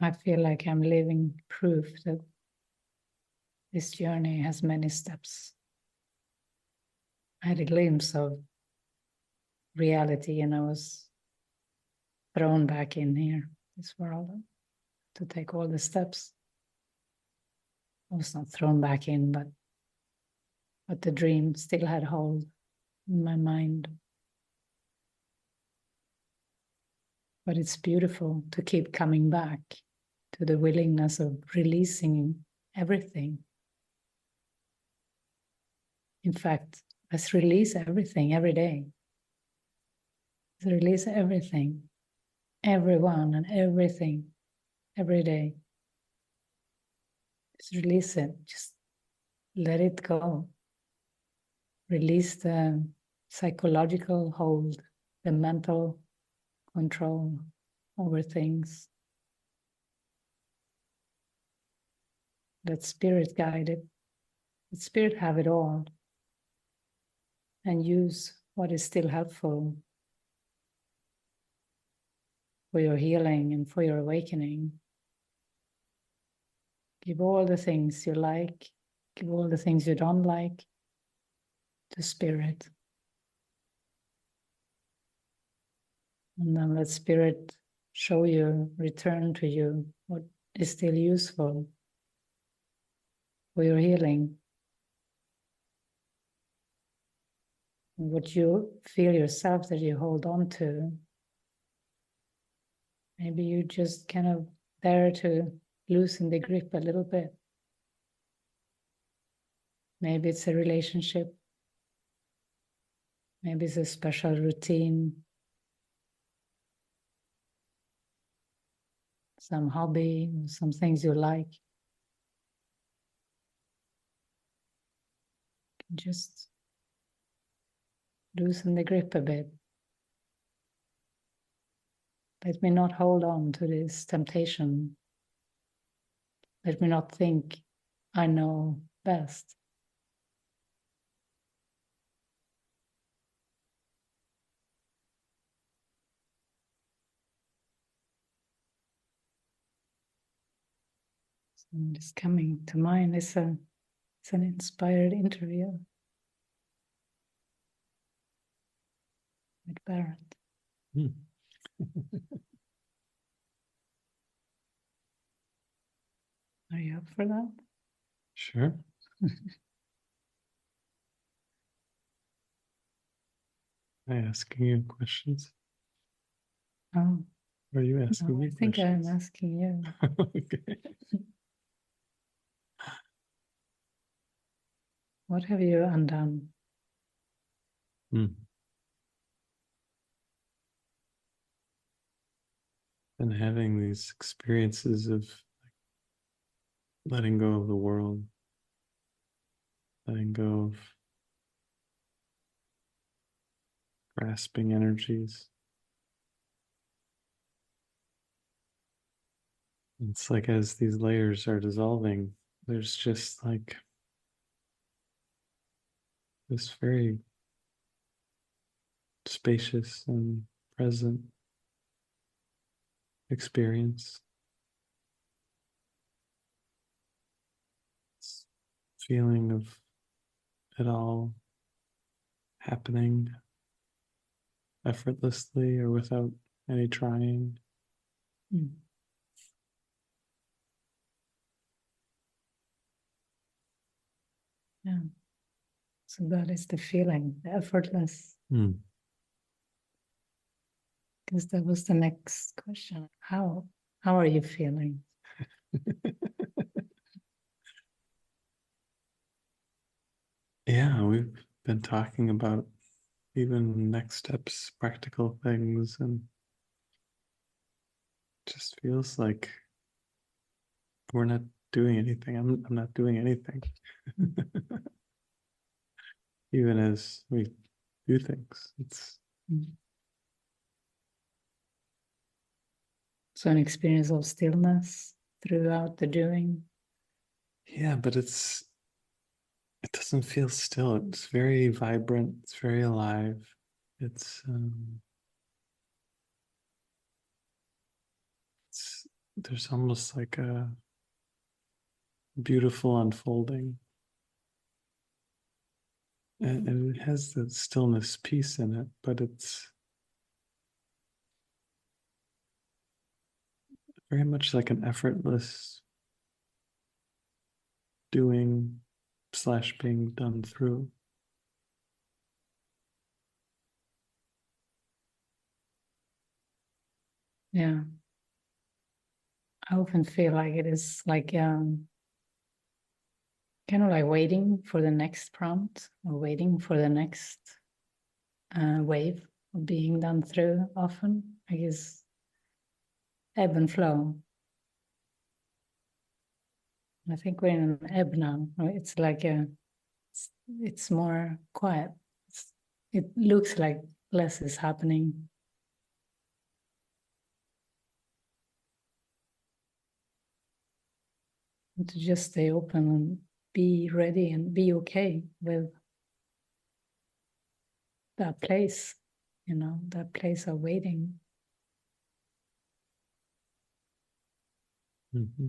I feel like I'm living proof that this journey has many steps. I had a glimpse of reality and I was thrown back in here, this world, to take all the steps. I was not thrown back in, but the dream still had hold in my mind. But it's beautiful to keep coming back to the willingness of releasing everything. In fact, let's release everything every day. Let's release everything, everyone and everything, every day. Just release it. Just let it go. Release the psychological hold, the mental control over things. Let spirit guide it. Let spirit have it all. And use what is still helpful for your healing and for your awakening. Give all the things you like, give all the things you don't like to spirit. And then let spirit show you, return to you what is still useful for your healing. What you feel yourself that you hold on to. Maybe you just kind of dare to loosen the grip a little bit. Maybe it's a relationship. Maybe it's a special routine. Some hobby, some things you like. Just loosen the grip a bit. Let me not hold on to this temptation. Let me not think I know best. So just coming to mind is an inspired interview with Barret. Are you up for that? Sure. Am I asking you questions? Oh, Or are you asking no, me I think questions? I'm asking you. Okay. What have you undone? And having these experiences of letting go of the world, letting go of grasping energies. It's like as these layers are dissolving, there's just like this very spacious and present experience. This feeling of it all happening effortlessly or without any trying. Yeah. So that is the feeling, the effortless. Because that was the next question. How are you feeling? Yeah, we've been talking about even next steps, practical things, and just feels like we're not doing anything. I'm not doing anything. Even as we do things, it's so an experience of stillness throughout the doing. Yeah, but it doesn't feel still. It's very vibrant. It's very alive. It's there's almost like a beautiful unfolding. And it has the stillness piece in it, but it's very much like an effortless doing / being done through. Yeah. I often feel like it is like kind of like waiting for the next prompt or waiting for the next wave of being done through often. I guess ebb and flow. I think we're in an ebb now. It's like it's more quiet. It looks like less is happening. And to just stay open and be ready and be okay with that place, that place of waiting. Mm-hmm.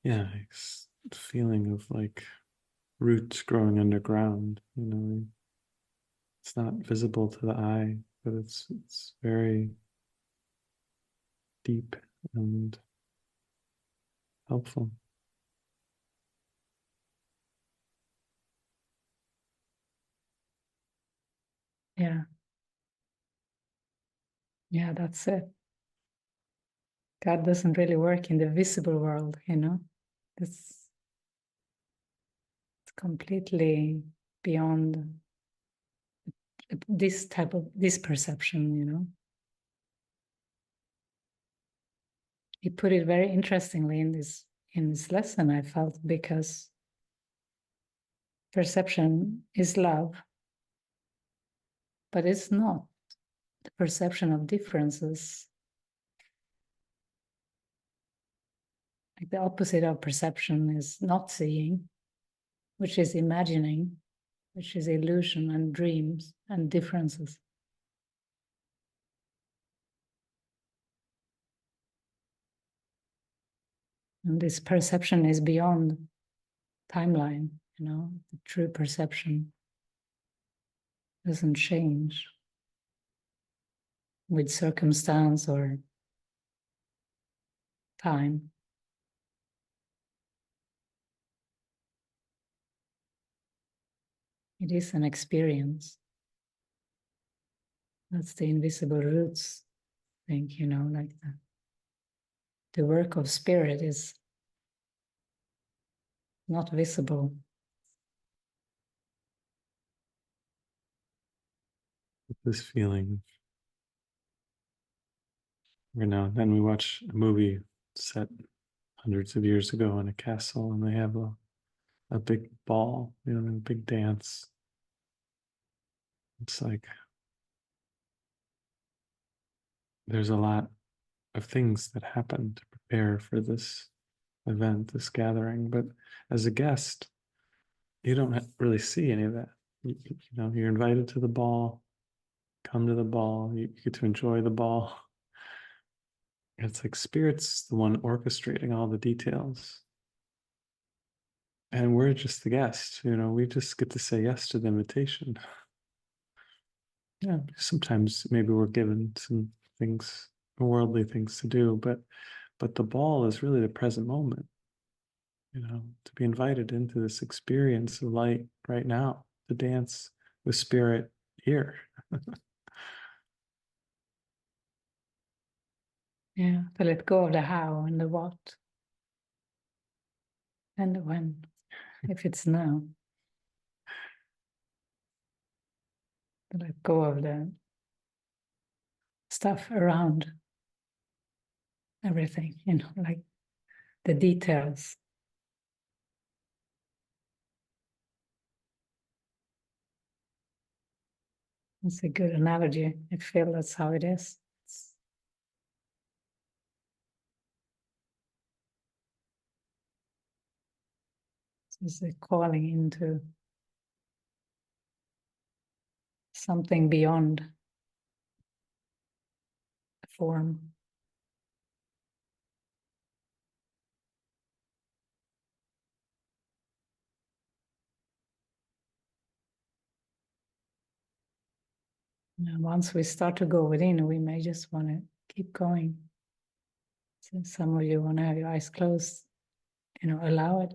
Yeah, it's the feeling of like roots growing underground, it's not visible to the eye, but it's very deep and helpful. Yeah. Yeah, that's it. God doesn't really work in the visible world, It's completely beyond this perception. He put it very interestingly in this lesson, I felt, because perception is love, but it's not the perception of differences. Like the opposite of perception is not seeing, which is imagining, which is illusion and dreams and differences. And this perception is beyond timeline, the true perception doesn't change with circumstance or time. It is an experience. That's the invisible roots thing, like the work of spirit is not visible. This feeling. Then we watch a movie set hundreds of years ago in a castle, and they have a big ball, a big dance. It's like there's a lot of things that happen to prepare for this event, this gathering. But as a guest, you don't really see any of that. You're invited to the ball, come to the ball, you get to enjoy the ball. It's like spirit's the one orchestrating all the details. And we're just the guests, we just get to say yes to the invitation. Yeah, sometimes maybe we're given some things, worldly things to do, but the ball is really the present moment, to be invited into this experience of light right now, to dance with spirit here. Yeah, to let go of the how and the what and the when, if it's now. To let go of the stuff around everything, like the details. It's a good analogy. I feel that's how it is. It's a calling into something beyond form. And once we start to go within, we may just want to keep going. So some of you want to have your eyes closed, allow it.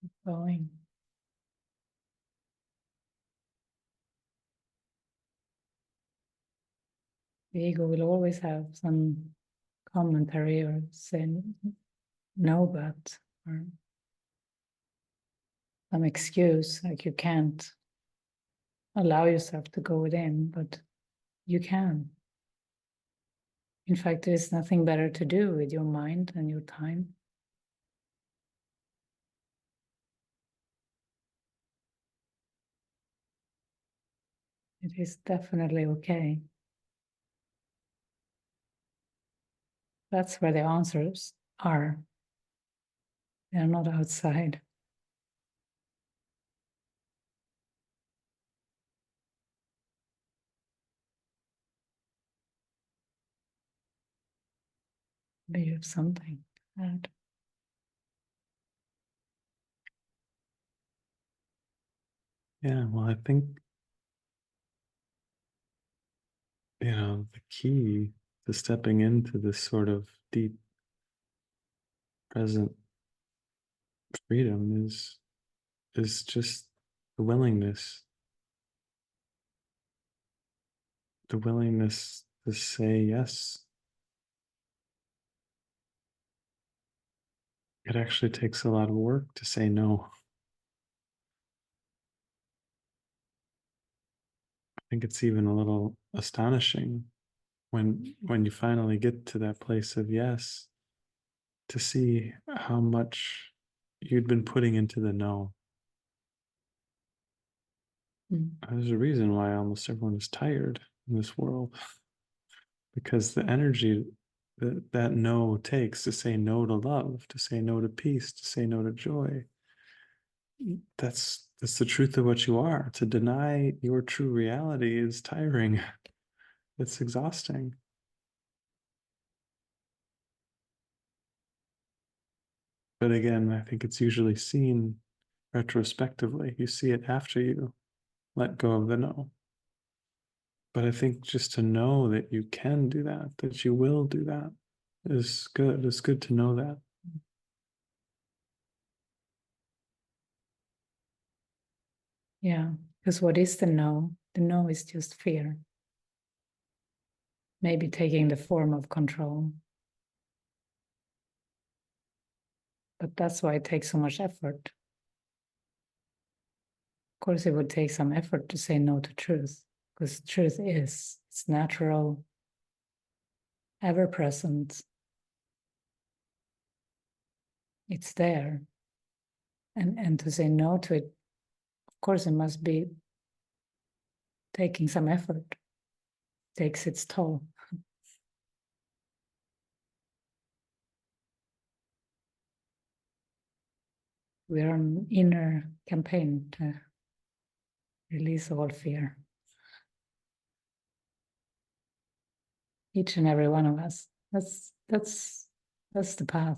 Keep going. The ego will always have some commentary or say no, but, or some excuse, like you can't allow yourself to go within, but you can. In fact, there is nothing better to do with your mind and your time. It is definitely okay. That's where the answers are. They are not outside. But you have something to add. Yeah, well, I think, the key to stepping into this sort of deep present freedom is just the willingness to say yes. It actually takes a lot of work to say no. I think it's even a little astonishing when you finally get to that place of yes, to see how much you'd been putting into the no. There's a reason why almost everyone is tired in this world, because the energy that no takes to say no to love, to say no to peace, to say no to joy. That's the truth of what you are. To deny your true reality is tiring. It's exhausting. But again, I think it's usually seen retrospectively. You see it after you let go of the no. But I think just to know that you can do that you will do that, is good. It's good to know that. Yeah, because what is the no? The no is just fear. Maybe taking the form of control. But that's why it takes so much effort. Of course, it would take some effort to say no to truth, because truth it's natural, ever present. It's there. And to say no to it, of course, it must be taking some effort. It takes its toll. We are on an inner campaign to release all fear. Each and every one of us. That's the path.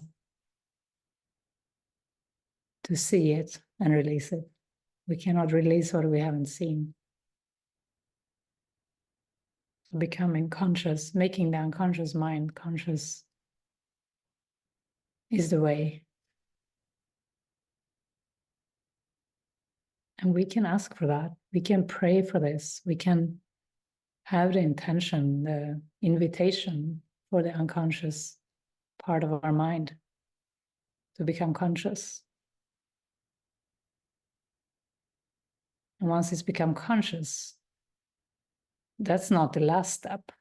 To see it and release it. We cannot release what we haven't seen. So becoming conscious, making the unconscious mind conscious is the way. And we can ask for that. We can pray for this. We can have the intention, the invitation for the unconscious part of our mind to become conscious. And once it's become conscious, that's not the last step.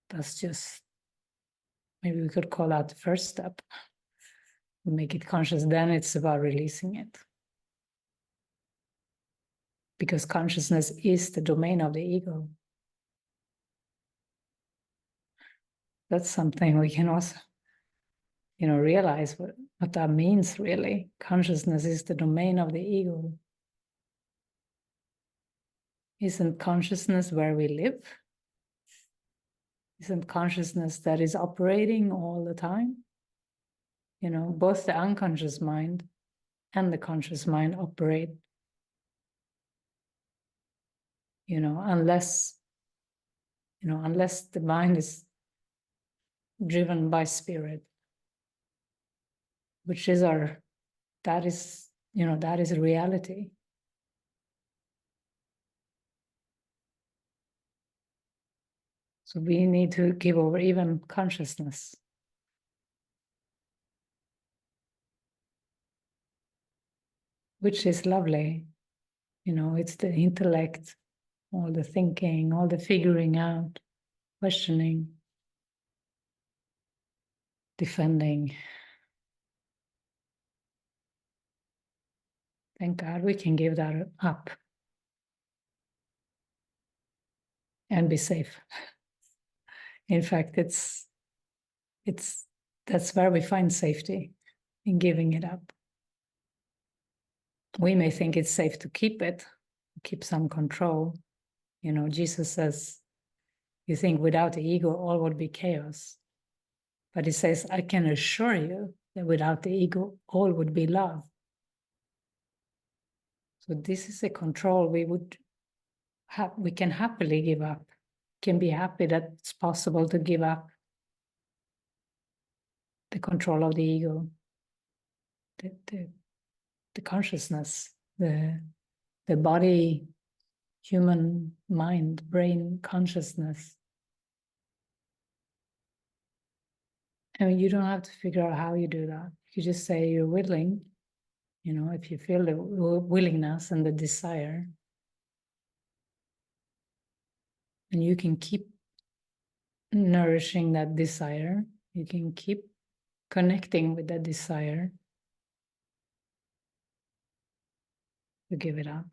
That's just, maybe we could call that the first step. We make it conscious, then it's about releasing it. Because consciousness is the domain of the ego. That's something we can also, realize what that means really. Consciousness is the domain of the ego. Isn't consciousness where we live? isn't consciousness that is operating all the time. You know, both the unconscious mind and the conscious mind operate, you know, unless the mind is driven by spirit, which is that is reality. So we need to give over even consciousness. Which is lovely. You know, it's the intellect, all the thinking, all the figuring out, questioning, defending. Thank God we can give that up and be safe. In fact, that's where we find safety, in giving it up. We may think it's safe to keep it, keep some control. You know, Jesus says, you think without the ego, all would be chaos. But he says, I can assure you that without the ego, all would be love. So this is a control we can happily give up. Can be happy that it's possible to give up the control of the ego, the consciousness, the body, human mind, brain consciousness. I mean, you don't have to figure out how you do that. You just say you're willing. You know, if you feel the willingness and the desire, and you can keep nourishing that desire, you can keep connecting with that desire to give it up.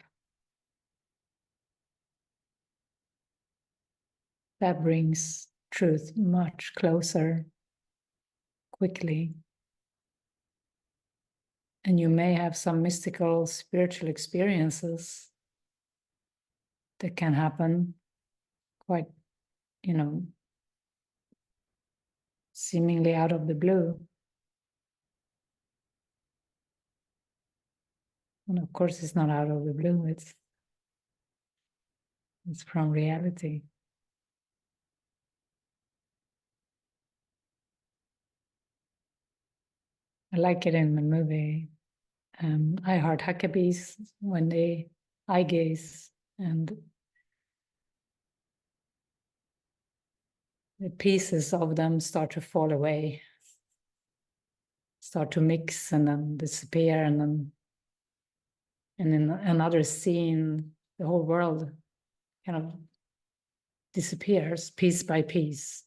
That brings truth much closer, quickly. And you may have some mystical spiritual experiences that can happen quite, you know, seemingly out of the blue. And of course, it's not out of the blue, it's from reality. I like it in the movie I Heart Huckabees, when they eye gaze and the pieces of them start to fall away, start to mix and then disappear, and then in another scene, the whole world kind of disappears piece by piece.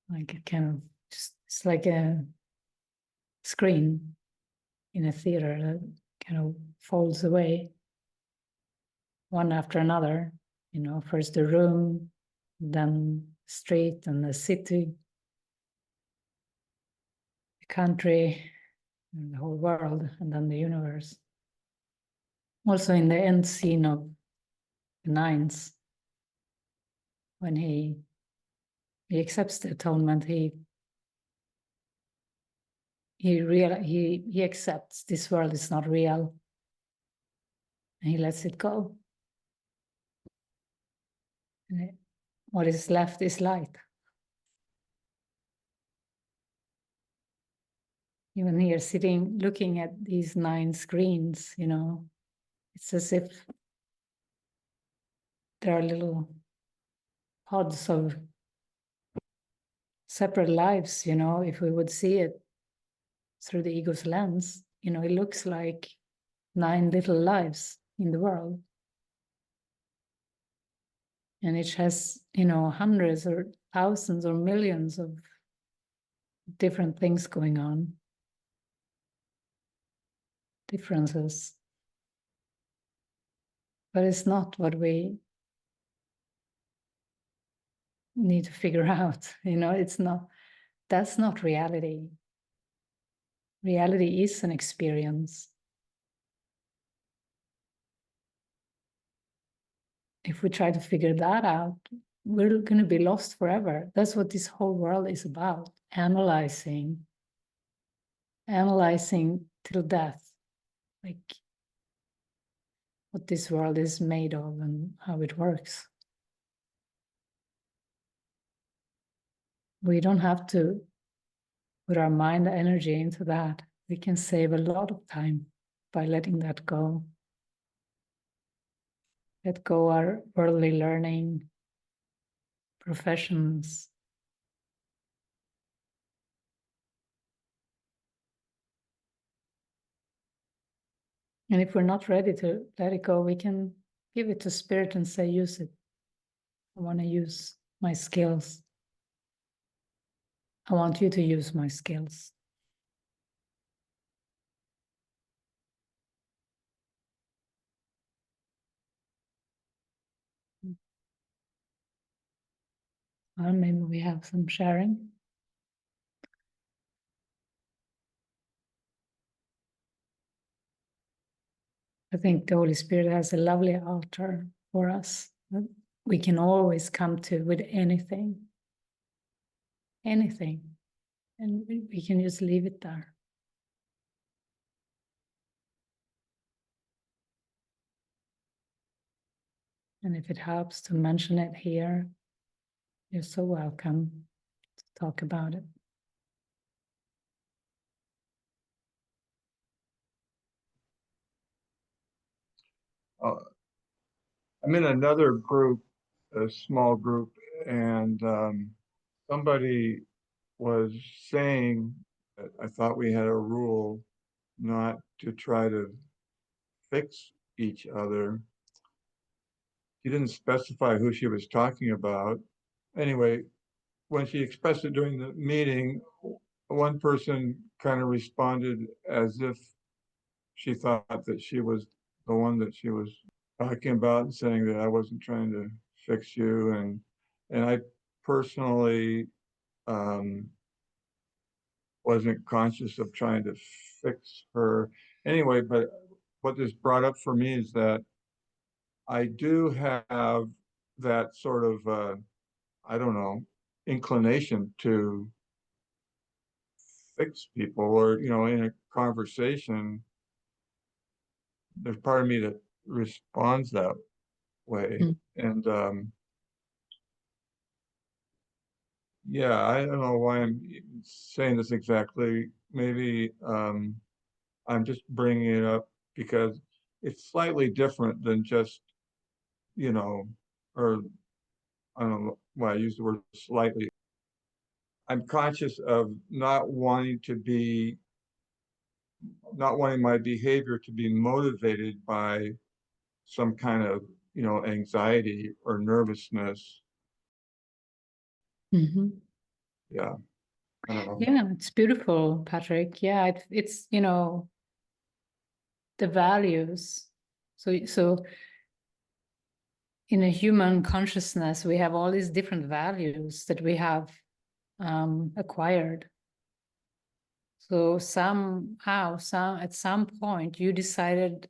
Like it kind of just, it's like a screen in a theater that kind of folds away one after another. You know, first the room, then the street and the city, the country, and the whole world, and then the universe. Also in the end scene of the Nines, when he accepts the atonement, he accepts this world is not real, and he lets it go. And what is left is light. Even here, sitting, looking at these 9 screens, you know, it's as if there are little pods of separate lives, you know. If we would see it through the ego's lens, you know, it looks like 9 little lives in the world. And it has, you know, hundreds or thousands or millions of different things going on, differences. But it's not what we need to figure out, you know, it's not, that's not reality. Reality is an experience. if we try to figure that out, we're going to be lost forever. That's what this whole world is about, analyzing till death, like what this world is made of and how it works. We don't have to put our mind and energy into that. We can save a lot of time by letting that go. Let go our worldly learning, professions. And if we're not ready to let it go, we can give it to Spirit and say, use it. I want to use my skills. I want you to use my skills. Well, maybe we have some sharing. I think the Holy Spirit has a lovely altar for us that we can always come to with anything, and we can just leave it there. And if it helps to mention it here, you're so welcome to talk about it. I'm in another group, a small group, and somebody was saying that I thought we had a rule not to try to fix each other. She didn't specify who she was talking about. Anyway, when she expressed it during the meeting, one person kind of responded as if she thought that she was the one that she was talking about, and saying that I wasn't trying to fix you, and I personally wasn't conscious of trying to fix her anyway. But what this brought up for me is that I do have that sort of I don't know, inclination to fix people, or in a conversation there's part of me that responds that way. And yeah, I don't know why I'm saying this exactly. Maybe I'm just bringing it up because it's slightly different than just, or I don't know why I use the word slightly. I'm conscious of not wanting my behavior to be motivated by some kind of, anxiety or nervousness. Mm-hmm. Yeah. I don't know. Yeah, it's beautiful, Patrick. Yeah, it's the values. So in a human consciousness, we have all these different values that we have acquired. So somehow, at some point, you decided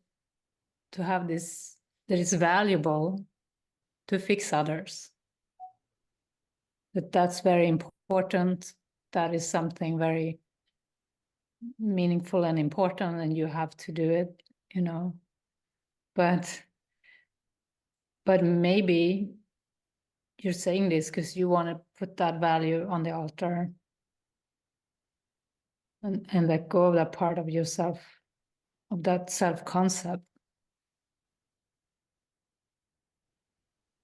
to have this, that it's valuable to fix others. That's very important. That is something very meaningful and important, and you have to do it, But maybe you're saying this because you want to put that value on the altar and let go of that part of yourself, of that self-concept.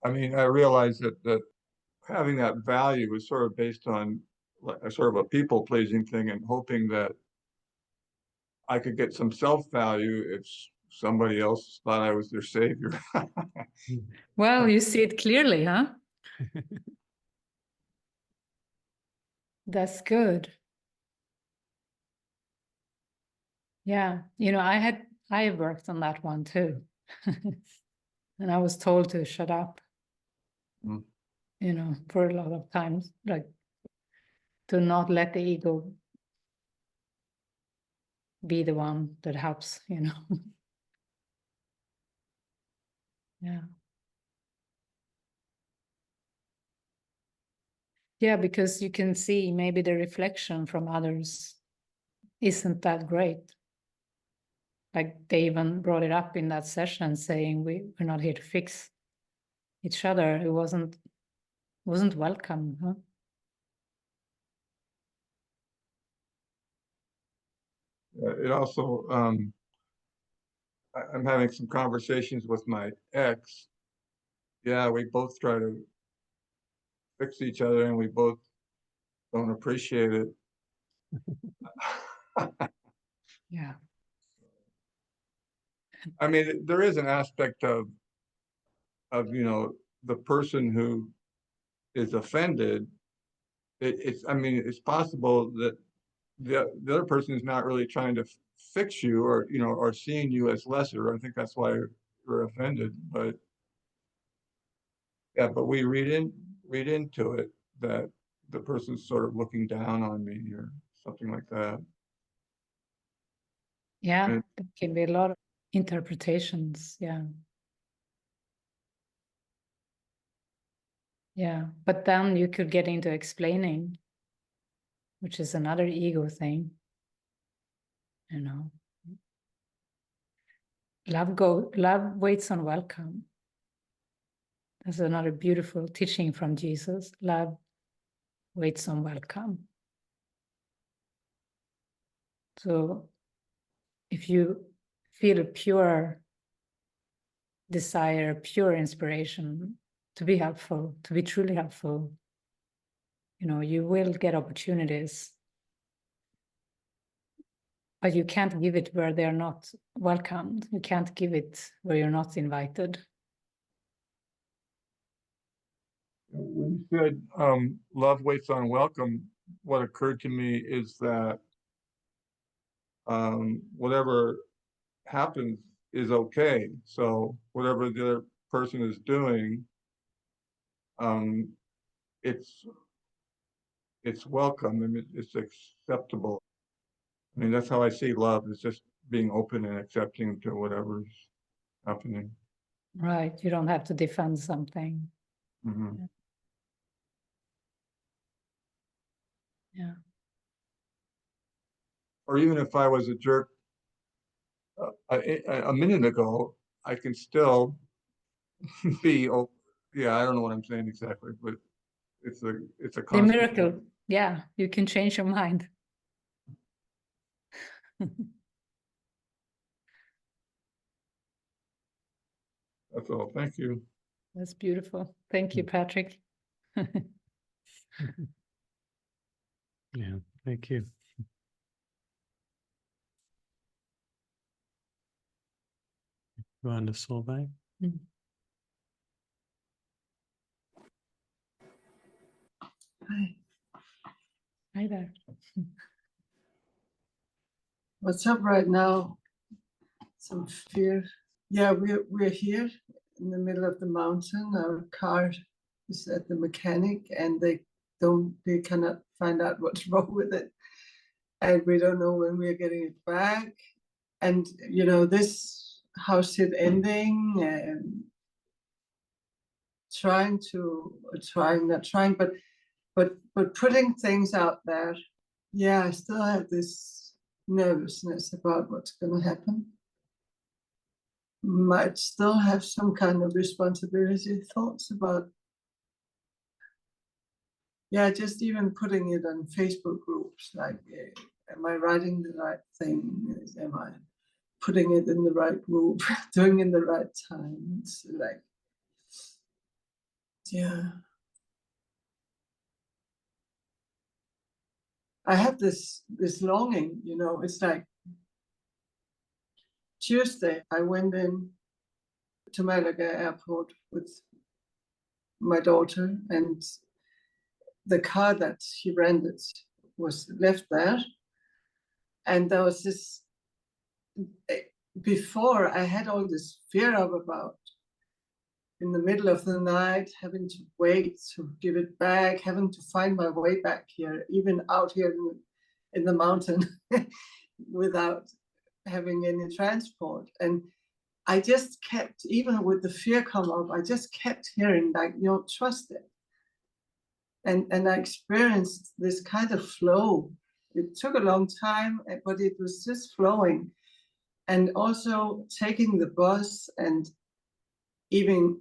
I mean, I realize that having that value is sort of based on sort of a people-pleasing thing, and hoping that I could get some self-value if somebody else thought I was their savior. Well, you see it clearly, huh? That's good. Yeah, I worked on that one too. And I was told to shut up, for a lot of times, like to not let the ego be the one that helps, Yeah. Yeah, because you can see maybe the reflection from others isn't that great. Like they even brought it up in that session, saying we're not here to fix each other. It wasn't welcome, huh? It also, I'm having some conversations with my ex. Yeah, we both try to fix each other and we both don't appreciate it. Yeah. I mean, there is an aspect of, you know, the person who is offended. I mean, it's possible that the other person is not really trying to fix you, or, you know, or seeing you as lesser. I think that's why you're offended. But yeah, but we read into it that the person's sort of looking down on me or something like that. Yeah, And there can be a lot of interpretations. Yeah. Yeah, but then you could get into explaining, which is another ego thing. You know, love waits on welcome. That's another beautiful teaching from Jesus. Love waits on welcome. So if you feel a pure desire, pure inspiration to be helpful, to be truly helpful, you know, you will get opportunities, but you can't give it where they're not welcomed. You can't give it where you're not invited. when you said love waits on welcome, what occurred to me is that whatever happens is okay. So whatever the other person is doing, it's welcome and it's acceptable. I mean, that's how I see love, is just being open and accepting to whatever's happening. Right. You don't have to defend something. Mm-hmm. Yeah. Or even if I was a jerk a minute ago, I can still be, oh, yeah, I don't know what I'm saying exactly, but it's a The constant. miracle. Yeah. You can change your mind. That's all. Thank you. That's beautiful. Thank you, Patrick. Yeah, thank you. Go on to Solveig. Hi. Hi there. What's up right now? Some fear. Yeah, we're here in the middle of the mountain. Our car is at the mechanic and they cannot find out what's wrong with it. And we don't know when we're getting it back. And you know, this how's it ending, and but putting things out there. Yeah, I still have this nervousness about what's going to happen. Might still have some kind of responsibility thoughts about, yeah, just even putting it on Facebook groups, like, am I writing the right thing? Am I putting it in the right group, doing it in the right time? It's like, yeah. I have this longing, you know, it's like Tuesday, I went in to Málaga airport with my daughter, and the car that she rented was left there. And there was this, before I had all this fear about in the middle of the night, having to wait to give it back, having to find my way back here, even out here in the mountain without having any transport. And I just kept, even with the fear come up, I just kept hearing, like, you know, trust it. And I experienced this kind of flow. It took a long time, but it was just flowing. And also taking the bus and even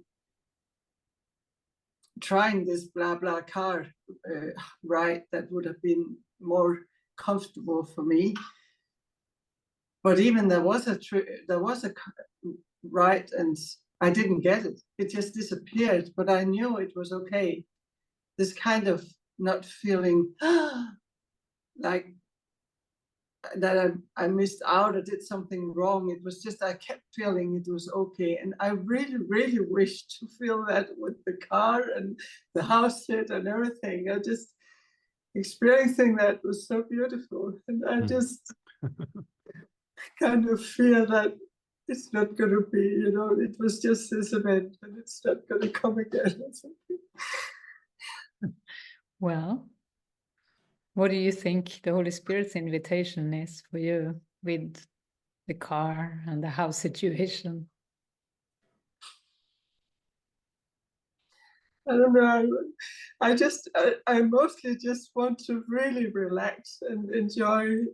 trying this blah blah car ride that would have been more comfortable for me. But even there was a ride and I didn't get it. It just disappeared, but I knew it was okay. This kind of not feeling like that I missed out, I did something wrong. It was just, I kept feeling it was okay. And I really, really wished to feel that with the car and the house sit and everything. I just experiencing that was so beautiful. And I just kind of fear that it's not going to be, it was just this event and it's not going to come again or something. Well, what do you think the Holy Spirit's invitation is for you with the car and the house situation? I don't know. I mostly just want to really relax and enjoy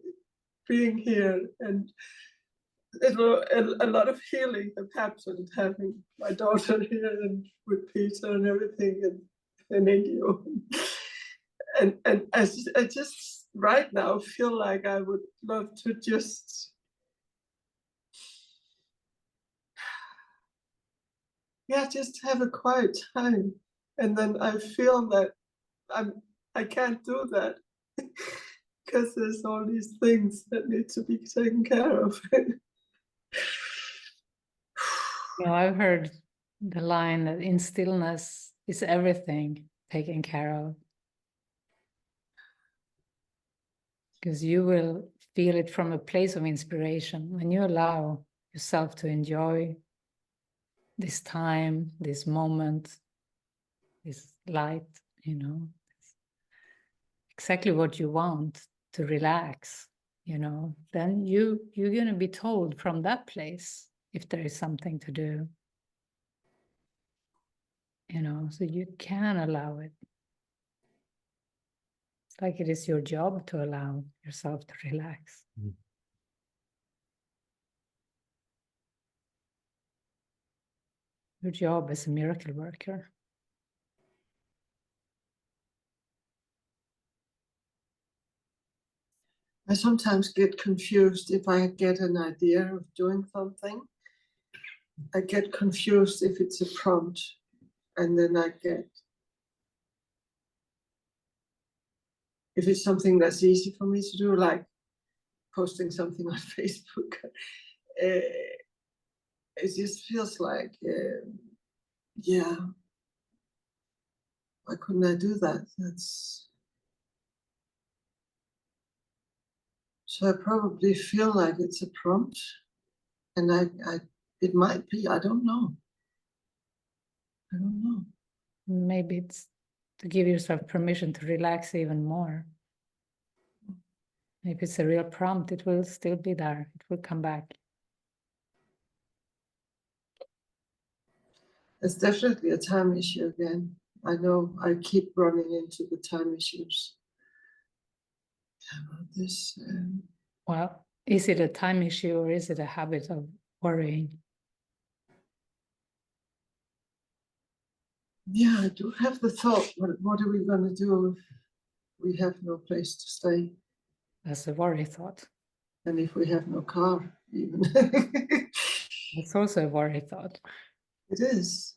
being here. And a lot of healing have happened having my daughter here and with Peter and everything and Indio. And I just right now feel like I would love to just have a quiet time. And then I feel that I can't do that because there's all these things that need to be taken care of. I've heard the line that in stillness is everything taken care of. Because you will feel it from a place of inspiration when you allow yourself to enjoy this time, this moment, this light, exactly what you want to relax, then you're going to be told from that place if there is something to do, so you can allow it. It's like it is your job to allow yourself to relax. Mm. Your job as a miracle worker. I sometimes get confused if I get an idea of doing something. I get confused if it's a prompt, and then if it's something that's easy for me to do, like posting something on Facebook, it just feels like, why couldn't I do that? So I probably feel like it's a prompt, and it might be, I don't know. Maybe it's to give yourself permission to relax even more. If it's a real prompt, it will still be there. It will come back. It's definitely a time issue again. I know I keep running into the time issues. This. Well, is it a time issue or is it a habit of worrying? Yeah, I do have the thought, what are we going to do if we have no place to stay? That's a worry thought. And if we have no car, even. It's also a worry thought. It is.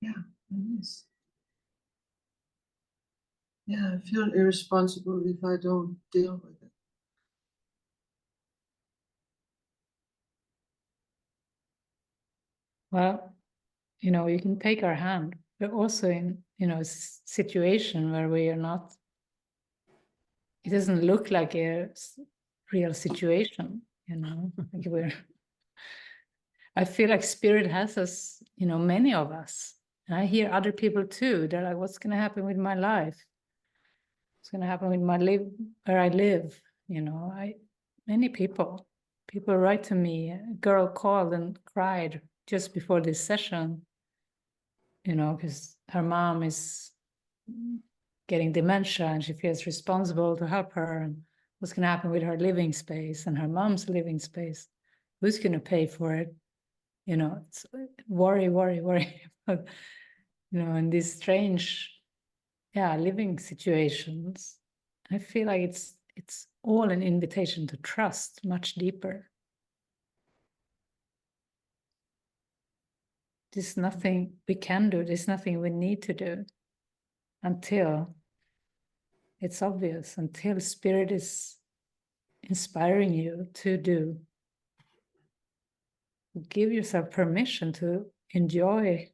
Yeah, it is. Yeah, I feel irresponsible if I don't deal with it. Well, you can take our hand. We're also in, a situation where we are not, it doesn't look like a real situation, like I feel like Spirit has us, many of us. And I hear other people too. They're like, what's going to happen with my life? What's going to happen with where I live? Many people write to me. A girl called and cried just before this session. you know, because her mom is getting dementia and she feels responsible to help her. And what's going to happen with her living space and her mom's living space? Who's going to pay for it? You know, it's worry. But, you know, in these strange, living situations, I feel like it's all an invitation to trust much deeper. There's nothing we can do. There's nothing we need to do until it's obvious, until Spirit is inspiring you to do. Give yourself permission to enjoy.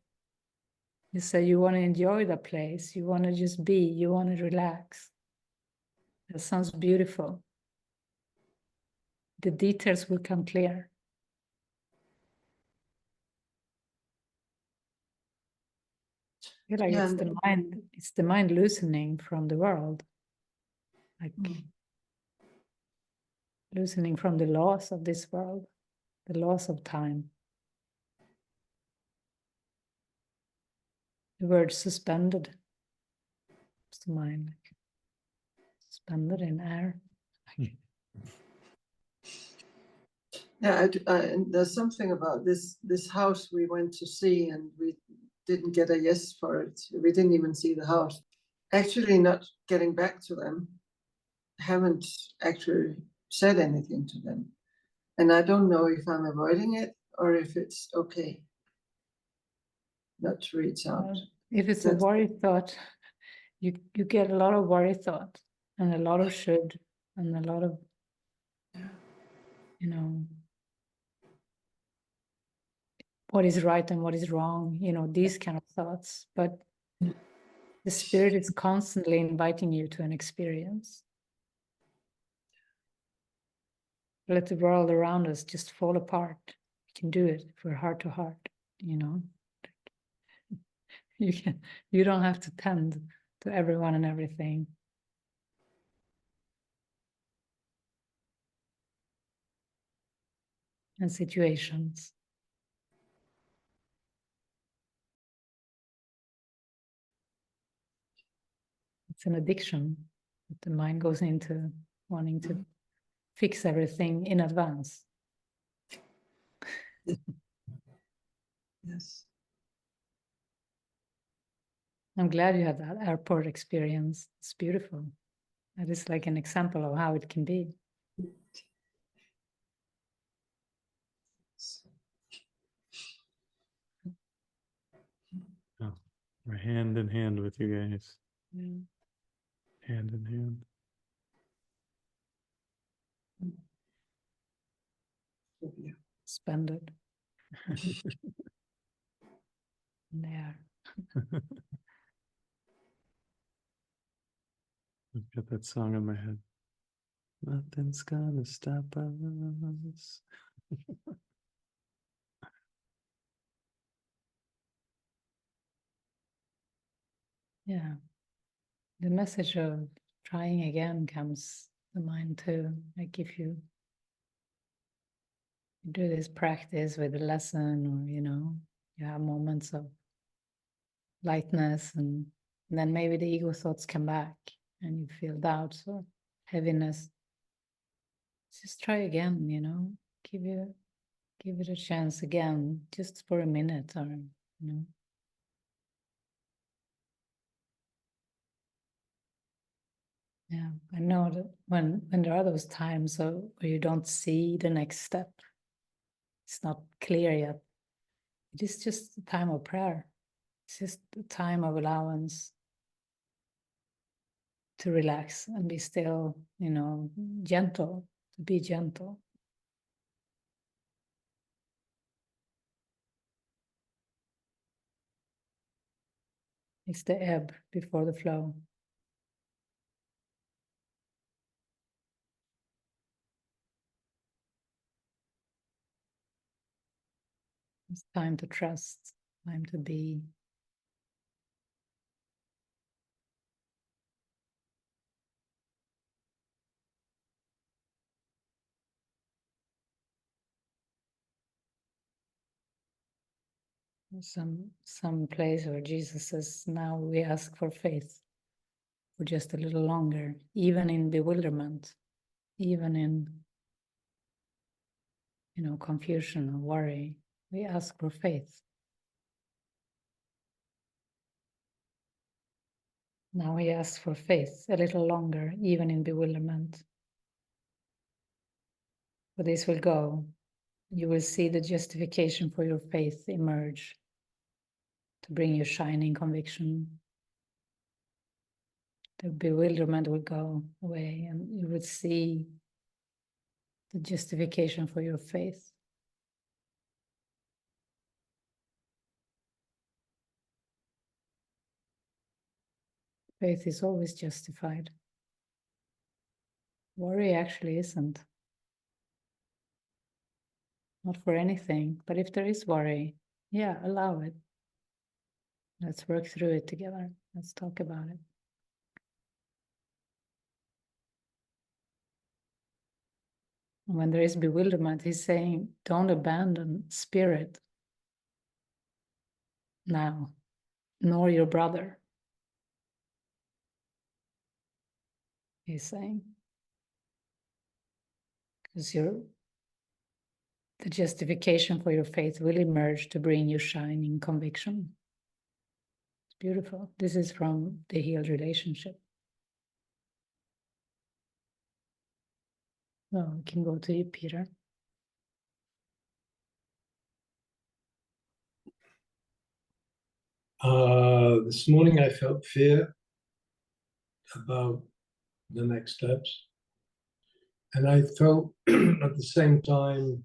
You say you want to enjoy the place. You want to just be. You want to relax. That sounds beautiful. The details will come clear. I feel like Yeah, it's the mind. It's the mind loosening from the world, like loosening from the laws of this world, the laws of time. The word suspended. It's the mind, like, suspended in air. Yeah, and there's something about this house we went to see, and we didn't get a yes for it. We didn't even see the house. Actually, not getting back to them, haven't actually said anything to them, and I don't know if I'm avoiding it or if it's okay not to reach out. If it's a That's- worry thought, you get a lot of worry thought and a lot of should and a lot of, you know, what is right and what is wrong, you know, these kind of thoughts. But the Spirit is constantly inviting you to an experience. Let the world around us just fall apart. We can do it if we're heart to heart, you know. You don't have to tend to everyone and everything. And situations. It's an addiction that the mind goes into, wanting to fix everything in advance. Yes. I'm glad you had that airport experience. It's beautiful. That is like an example of how it can be. Oh, we're hand in hand with you guys. Yeah. Hand in hand. Yeah. Suspended. There. I've got that song in my head. Nothing's gonna stop us. Yeah. The message of trying again comes to mind too. Like if you do this practice with a lesson, or you have moments of lightness, and then maybe the ego thoughts come back and you feel doubts or heaviness. Just try again, give it a chance again, just for a minute, or Yeah, I know that when there are those times where you don't see the next step, it's not clear yet. It is just a time of prayer. It's just a time of allowance to relax and be still, gentle, to be gentle. It's the ebb before the flow. It's time to trust, time to be. some place where Jesus says, now we ask for faith for just a little longer, even in bewilderment, even in, confusion or worry. We ask for faith. Now we ask for faith a little longer, even in bewilderment. For this will go. You will see the justification for your faith emerge to bring you shining conviction. The bewilderment will go away and you will see the justification for your faith. Faith is always justified. Worry actually isn't. Not for anything, but if there is worry, yeah, allow it. Let's work through it together. Let's talk about it. When there is bewilderment, he's saying, don't abandon spirit now, nor your brother. He's saying, because the justification for your faith will emerge to bring you shining conviction. It's beautiful. This is from the healed relationship. Well, we can go to you, Peter. This morning I felt fear about the next steps. And I felt at the same time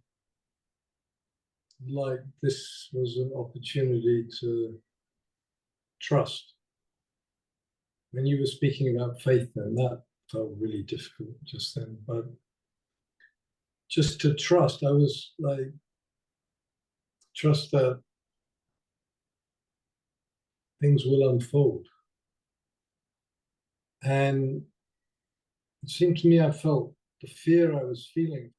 like this was an opportunity to trust. When you were speaking about faith then, that felt really difficult just then. But just to trust, I was like, trust that things will unfold. And it seemed to me I felt the fear I was feeling.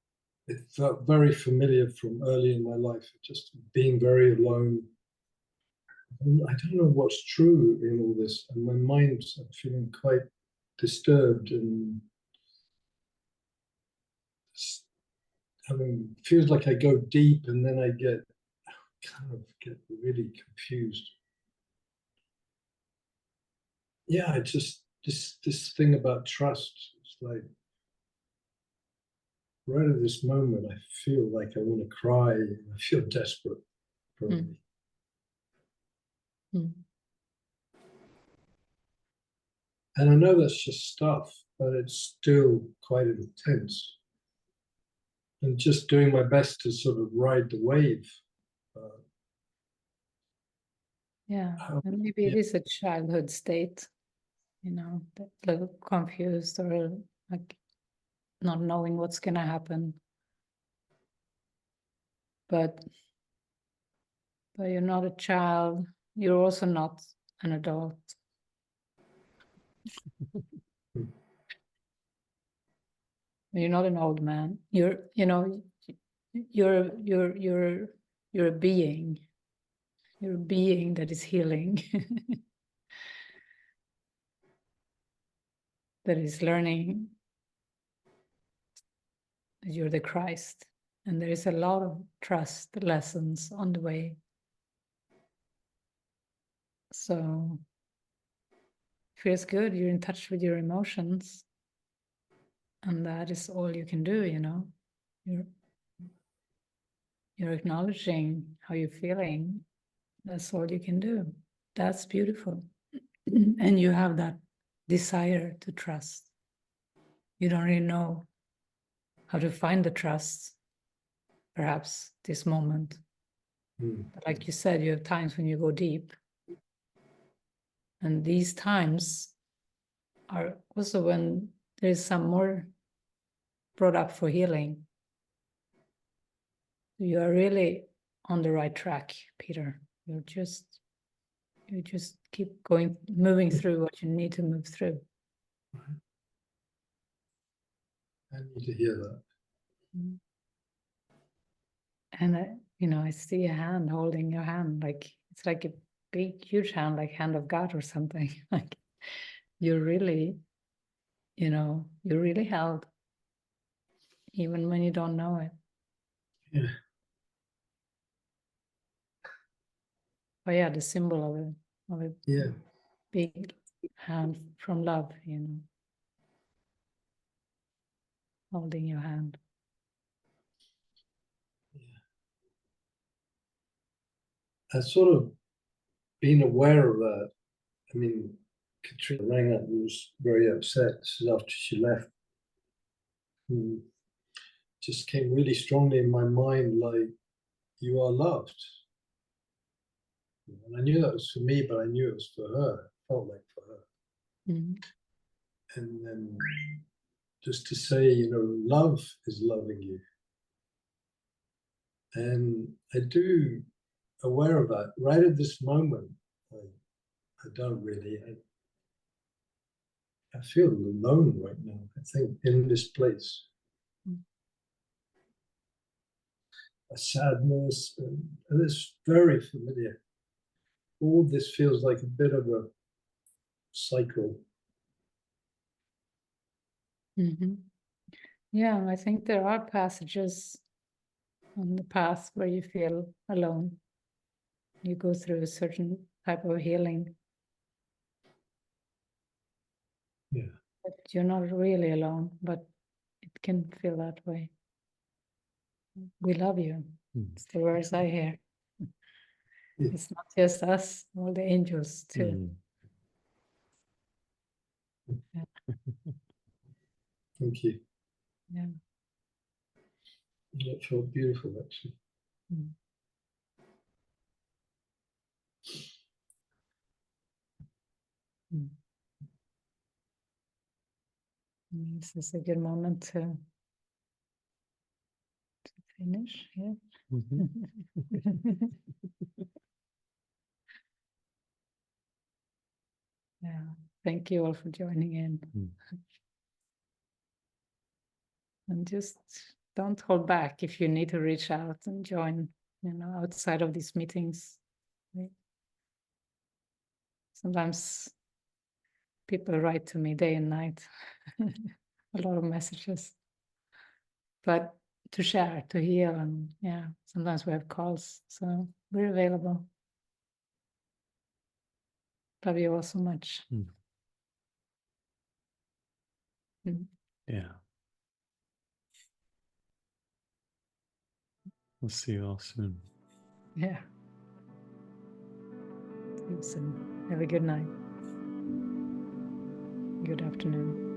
It felt very familiar from early in my life, just being very alone. And I don't know what's true in all this, and my mind's feeling quite disturbed and feels like I go deep and then I get really confused. Yeah, it's just this thing about trust. It's like right at this moment, I feel like I want to cry. I feel desperate, probably. And I know that's just stuff, but it's still quite intense. And just doing my best to sort of ride the wave. Yeah, and maybe it is a childhood state, that little confused or like not knowing what's going to happen. But you're not a child. You're also not an adult. You're not an old man. You're a being. You're a being that is healing, that is learning that you're the Christ. And there is a lot of trust lessons on the way. So feels good. You're in touch with your emotions. And that is all you can do, You're acknowledging how you're feeling. That's all you can do. That's beautiful. And you have that desire to trust. You don't really know how to find the trust, perhaps this moment. But like you said, you have times when you go deep. And these times are also when there's some more brought up for healing. You are really on the right track, Peter. You just keep moving through what you need to move through. I need to hear that. And you know, I see a hand holding your hand, like it's like a big, huge hand, like hand of God or something. Like you're really, you know, you're really held, even when you don't know it. Yeah. But yeah, the symbol of a Yeah. big hand from love, you know, holding your hand. I've sort of been aware of that. I mean, Katrina rang up and was very upset. This is after she left. Just came really strongly in my mind, like, you are loved. And I knew that was for me, but I knew it was for her. It felt like for her. Mhm. And then just to say, you know, love is loving you. And I do aware of that. Right at this moment, I don't really. I feel alone right now, I think, in this place. A sadness, and it's very familiar. All this feels like a bit of a cycle. Mm-hmm. Yeah, I think there are passages on the path where you feel alone. You go through a certain type of healing. Yeah. But you're not really alone, but it can feel that way. We love you. It's the words I hear. Yeah. It's not just us, all the angels too. Thank you. Yeah. That felt beautiful, actually. Mm. Mm. This is a good moment to finish. Yeah. Yeah. Thank you all for joining in. And just don't hold back if you need to reach out and join, you know, outside of these meetings. Right? Sometimes people write to me day and night, a lot of messages. But to share, to heal, and yeah, sometimes we have calls, so we're available. Love you all so much. Yeah. We'll see you all soon. Yeah. See you soon. Have a good night. Good afternoon.